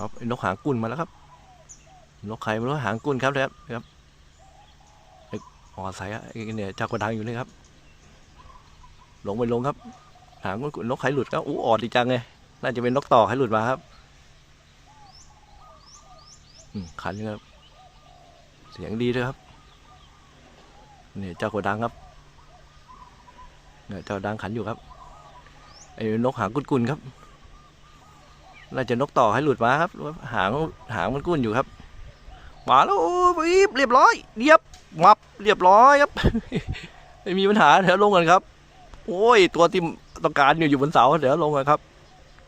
ครับนกหางกุ่นมาแล้วครับนกไข่ไม่รู้หางกุ่นครับครับอ๋อใส่เนี่ยเจ้ากระดังอยู่นี่ครับลงไปลงครับหางกุ่นนกไข่หลุดครับออดดีจังเลยน่าจะเป็นนกต่อไข่หลุดมาครับขันครับเสียงดีด้วยครับเนี่ยเจ้ากระดังครับเนี่ยเจ้าดังขันอยู่ครับไอ้นกหางกุ่นครับน่าจะนกต่อไข่หลุดมาครับหางมันกุ่นอยู่ครับมาแล้วเรียบร้อยเรียบมับเรียบร้อยครับ ไม่มีปัญหาเดี๋ยวลงกันครับโอ้ยตัวที่ต้องการอยู่บนเสาเดี๋ยวลงกันครับ